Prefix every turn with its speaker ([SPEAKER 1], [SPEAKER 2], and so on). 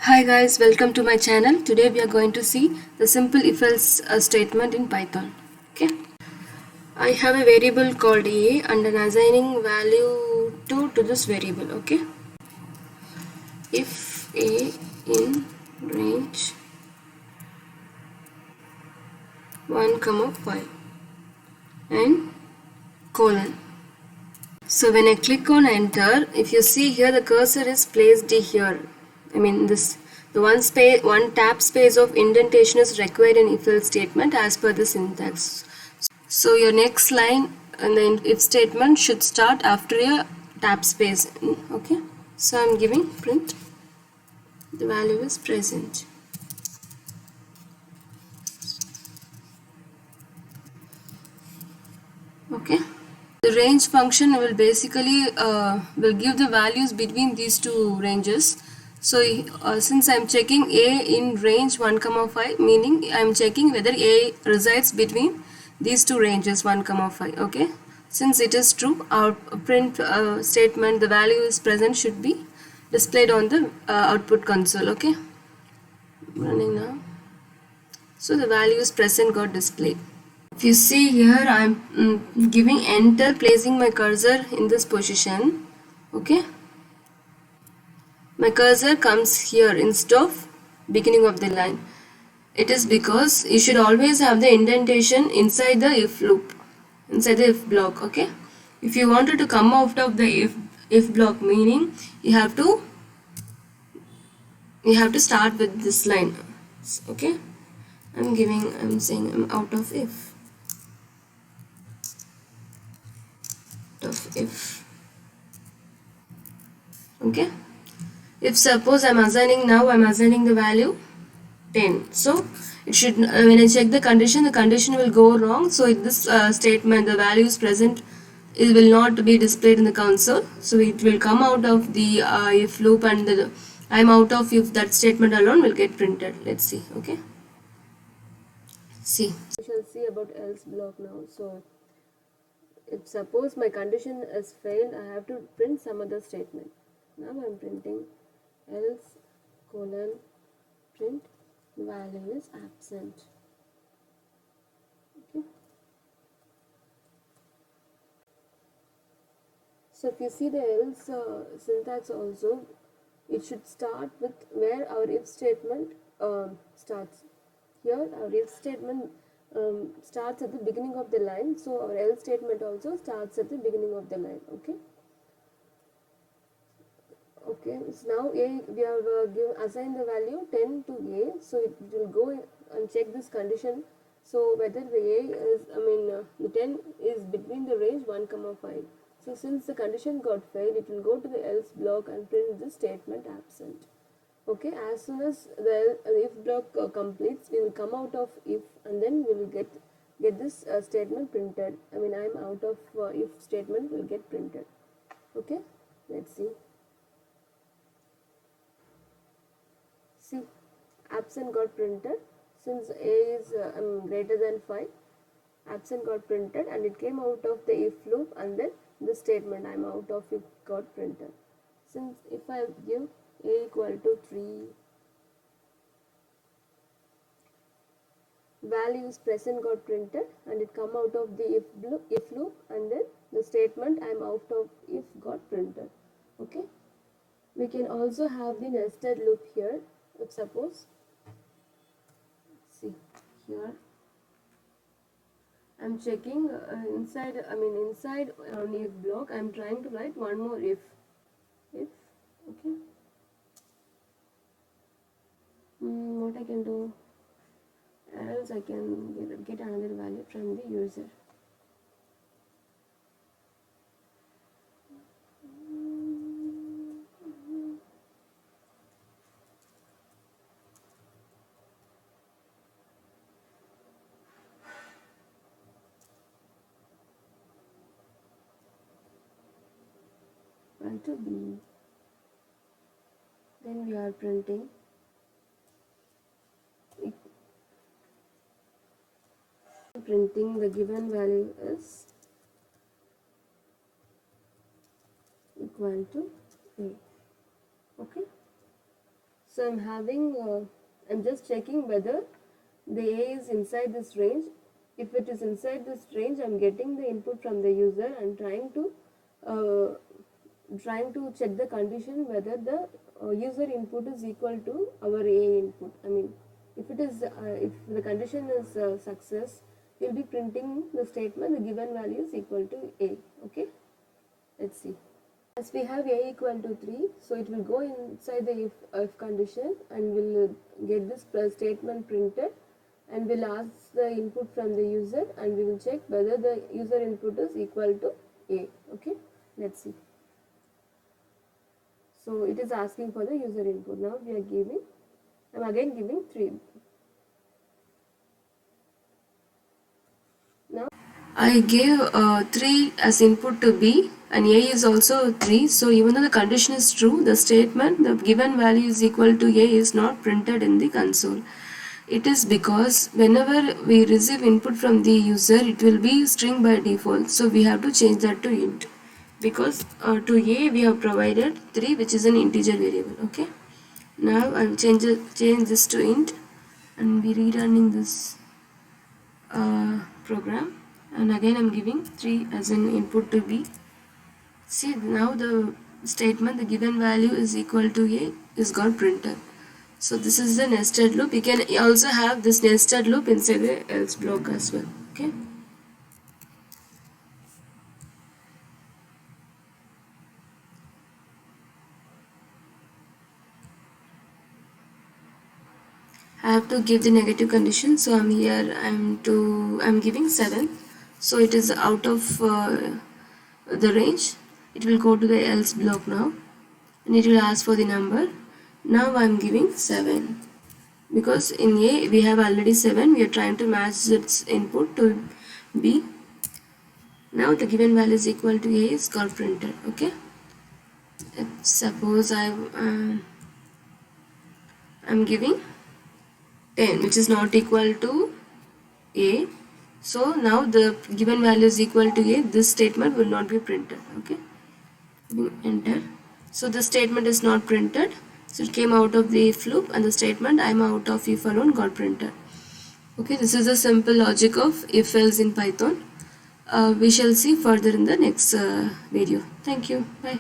[SPEAKER 1] Hi guys, welcome to my channel. Today we are going to see the simple if-else statement in Python. Okay. I have a variable called a and I'm assigning value 2 to this variable. Okay. If a in range 1 comma 5 and colon. So when I click on enter, if you see here the cursor is placed here. I mean the one tab space of indentation is required in if-else statement as per the syntax. So your next line in the if statement should start after a tab space. Okay. So I'm giving print the value is present. Okay. The range function will basically will give the values between these two ranges. So since I'm checking a in range 1 comma 5, meaning I'm checking whether a resides between these two ranges 1 comma 5. Okay. Since it is true, our print statement the value is present should be displayed on the output console. Okay. Running now. So the value is present got displayed. If you see here, I'm giving enter, placing my cursor in this position. Okay. My cursor comes here instead of beginning of the line. It is because you should always have the indentation inside the if loop, inside the if block. Okay. If you wanted to come out of the if block, meaning you have to start with this line. Okay. I'm saying I'm out of if. Okay. If suppose I'm assigning the value 10. So it should when I check the condition will go wrong. So in this statement the value is present, it will not be displayed in the console. So it will come out of the if loop, and I'm out of if that statement alone will get printed. Let's see. Okay. See. We shall see about else block now. So if suppose my condition is failed, I have to print some other statement. Now I'm printing else colon print value is absent. Okay. So if you see the else syntax also, it should start with where our if statement starts. Here our if statement starts at the beginning of the line, so our else statement also starts at the beginning of the line. Okay. Okay, so now a we have assigned the value 10 to a, so it will go and check this condition. So whether the a is, the 10 is between the range 1 comma 5. So since the condition got failed, it will go to the else block and print the statement absent. Okay, as soon as the if block completes, we will come out of if, and then we will get this statement printed. I'm out of if statement will get printed. Okay, let's see. See, absent got printed. Since a is greater than 5, absent got printed, and it came out of the if loop, and then the statement I'm out of if got printed. Since if I give a equal to 3, value is present got printed, and it come out of the if loop, and then the statement I'm out of if got printed. Okay. We can also have the nested loop here. If suppose, see here, I'm checking inside on if block, I'm trying to write one more if. Okay. What I can do, else I can get another value from the user. To B. Then we are printing the given value is equal to A. Okay. So I'm having, I'm just checking whether the A is inside this range. If it is inside this range, I'm getting the input from the user and trying to check the condition whether the user input is equal to our A input. I mean, if it is, if the condition is success, we'll be printing the statement the given value is equal to A. Okay, let's see. As we have A equal to 3, so it will go inside the if condition and will get this statement printed, and will ask the input from the user, and we will check whether the user input is equal to A. Okay, let's see. So it is asking for the user input. Now we are giving, I am again giving 3. Now I gave 3 as input to B, and A is also 3. So even though the condition is true, the statement the given value is equal to A is not printed in the console. It is because whenever we receive input from the user, it will be string by default. So we have to change that to int, because to A we have provided 3, which is an integer variable. Okay. Now I'll change this to int, and we rerunning this program, and again I'm giving 3 as an input to B. See, now the statement the given value is equal to A is got printed. So this is the nested loop. You can also have this nested loop inside the else block as well. Okay. I have to give the negative condition, so I'm here. I'm giving 7, so it is out of the range. It will go to the else block now, and it will ask for the number. Now I'm giving 7, because in A we have already 7. We are trying to match its input to B. Now the given value is equal to A is got printed. Okay. Suppose I'm giving 10, which is not equal to A. So now the given value is equal to A. This statement will not be printed. Okay. Enter. So the statement is not printed. So it came out of the if loop, and the statement I'm out of if alone got printed. Okay. This is a simple logic of if else in Python. We shall see further in the next video. Thank you. Bye.